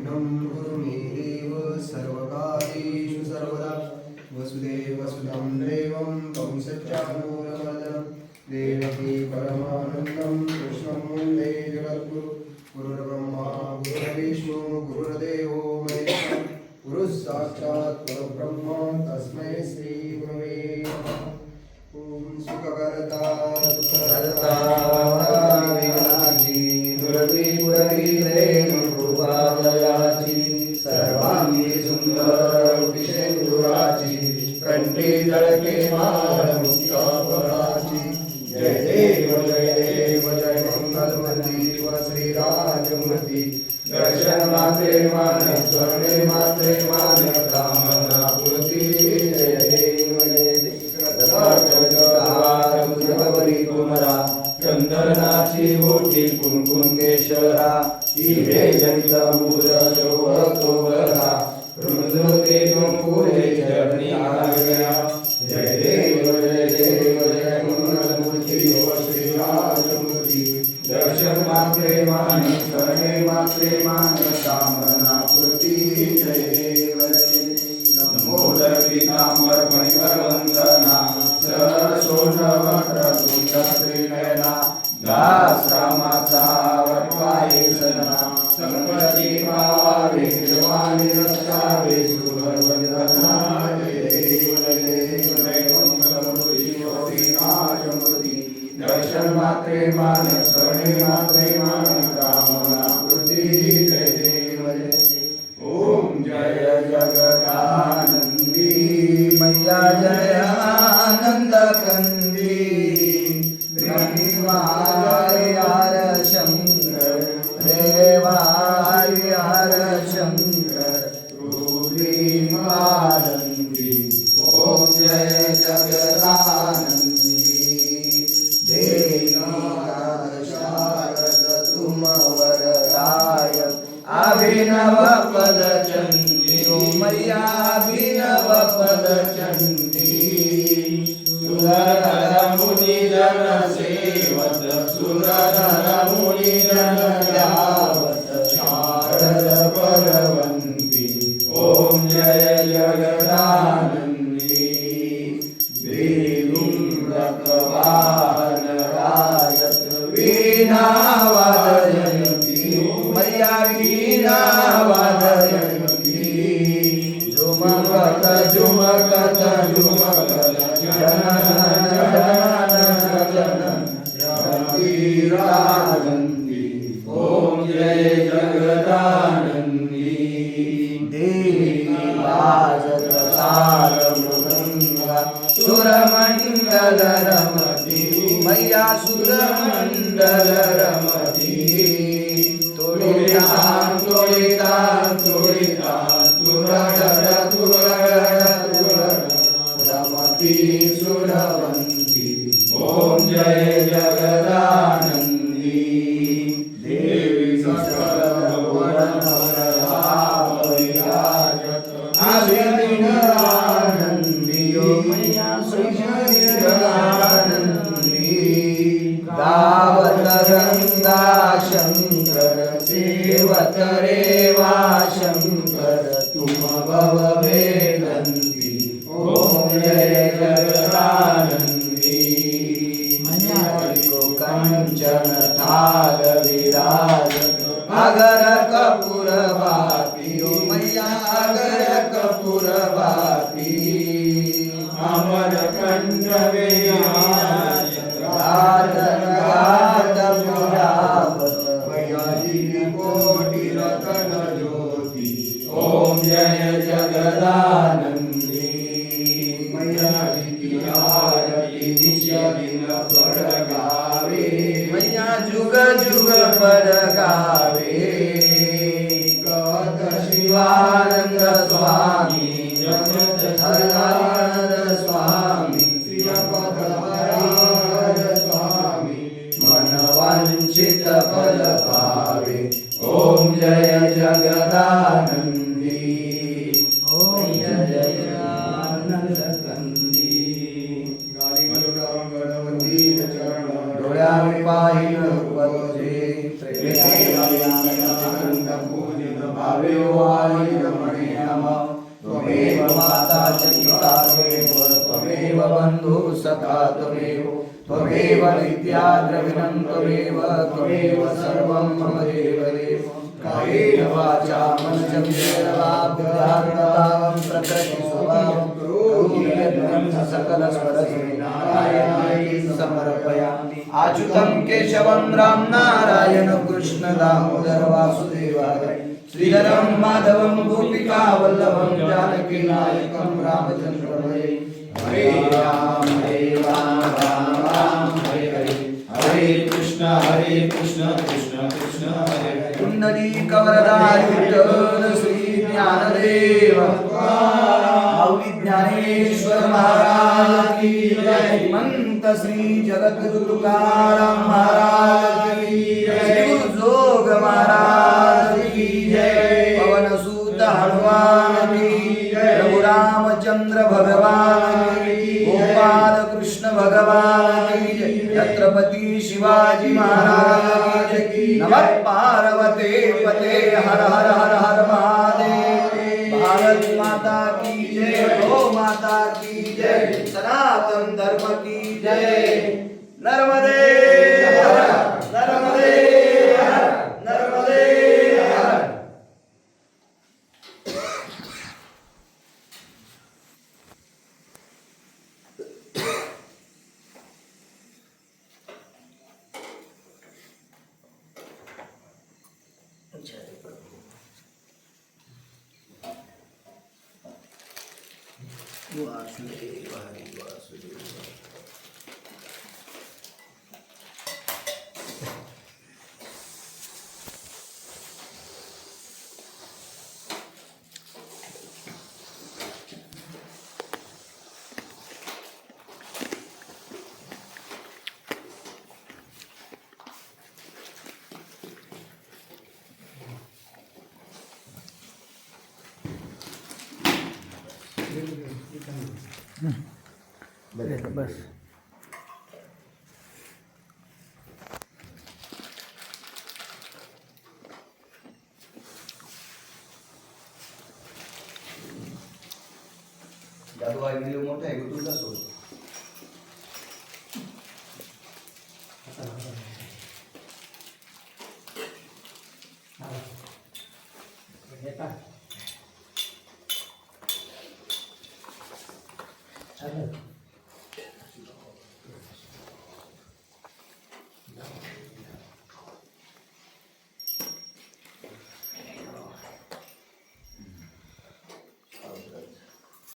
शरणं कुरु मे देव सर्वकार्येषु सर्वदा वसुदेवसुतं देवं तं सच्चानूरमर्दनं देवकी परमानन्दं कृष्णं वन्दे जगद्गुरुं गुरुर्ब्रह्मा गुरुर्विष्णु गुरुर्देवो महेश्वरः गुरुः साक्षात् परब्रह्म तस्मै श्री गुरवे नमः। ओम सुखकर्ता दुःखहर्ता विघ्नाची दुर्वी पुरवीरे कृपादयाची सर्वांगी सुंदर विशेंदुराची कंठी जळके माळ मुक्ताफळाची जय देव जय मंगलमूर्ती व श्रीराजमूर्ती दर्शन मात्रे मान स्वर्णे मात्रे मान कामना पूर्ती जय देव जगवरी कुमरा चंदनाची ओटी कुंकुम केशरा हिरे जनित मूल शोभतो बरा रुंदते पुरे चरणी आगया जय देव जय मंगलमूर्ती व श्रीराजमूर्ती दर्शन मात्रे मान स्वर्णे मात्रे मान कामना पूर्ती जय देव लंबोदर पीतांबर मणिवर वंदना सरसोषवक्र तुंग श्रीनयना दास रामाचा वटवाये सना संपत्ती पावावे निर्वाणी रक्षावे सुभद्रवंदना जय देव जय मंगलमूर्ती श्रीराजमूर्ती दर्शन मात्रे मान स्वर्णे मात्रे मान कामना पूर्ती जय देव ओम जय जगदानंदी मैया जय आनंद कंदी यार शंकर देवाय यार शंकर रूपी मानंदी ओम जय जगदानंदी देनार शारद तुम वरदाय अभिनव पद चंदी मैया अभिनव पद चंदी सुरनर मुनि जन सेवत सुरनर मुनि जन यावत शारद परवंती ओम जय जगदानंदी देवुं रखवान रायत वीणा वादयन्ती मैया वीणा वादयन्ती झुमकत झुमकत झुमकत जनन जनन राजन्ती ओम जय जगदानंदी देवी वाजत सार मृदंगा सुरमंडल रमती मैया सुरमंडल रमती तोड़ितान तोड़ितान तोड़ितान तुरगड़ तुरगड़ तुरगड़ रमती सुरवंती ओम जय जगदानंदी देवी अभिनंदनंदी मैया सुशरीरानंदी गावत रंगा शंकर सेवत रेवा शंकर तुम भव वेदंती ओम जय जगदानंदी को कंचन थाल विराज अगर कपूर बाती मैया अगर कपूर बाती अमर कंठ कोटि रतन ज्योति ओम जय जगदानंदी मैया की आरती निश दिन पर गावे मैया जुग जुग पर गावे कहत शिवानंद स्वामी जगत हरानंद स्वामी श्रीपद हरानंद स्वामी मन वांछित फल पावे ओम जय जगदानंदी ओम जय आनंद कंदी गाली गरुडांगणवती चरण डोळ्यां पाहिन पदे प्रेमे आनंद पूजित भाव अव्ययवादिरमणे नमः त्वमेव माता च पिता त्वमेव त्वमेव बन्धुः सखा त्वमेव त्वमेव विद्या द्रविणं त्वमेव त्वमेव सर्वं मम देवदेव कायेन वाचा मनसेन्द्रियर्वा बुद्ध्यात्मनां प्रकृति स्वभावं करोमि यद्यं सकलस्वरस्मै नारायणाय समर्पयामि अच्युतं केशवं राम नारायण कृष्ण दामोदर वासुदेवाय श्रीधरं माधवं गोपिका वल्लभं जानकी नायकं रामचन्द्रं हरे राम राम राम हरे हरे हरे कृष्ण कृष्ण कृष्ण हरे हरे पुंडरीकवरदाय विठ्ठल श्री ज्ञानदेव माऊली ज्ञानेश्वर महाराज की जय श्रीमंत श्री जगद्गुरु तुकाराम महाराज की जय श्री गुरु जोग महाराज की जय पवन सूत हनुमान की जय प्रभु रामचंद्र भगवान की गोपाल कृष्ण भगवान की जय छत्रपति शिवाजी महाराज की नमः पार्वते पते हर हर हर हर महादेव भारत माता की जय गौ माता की जय सनातन धर्म की जय नर्मदे हर नर्मदे हर नर्मदे हर वासुदेव हरि वासुदेव बस दादू हा व्हिडिओ मोठा आहे तुझा सोड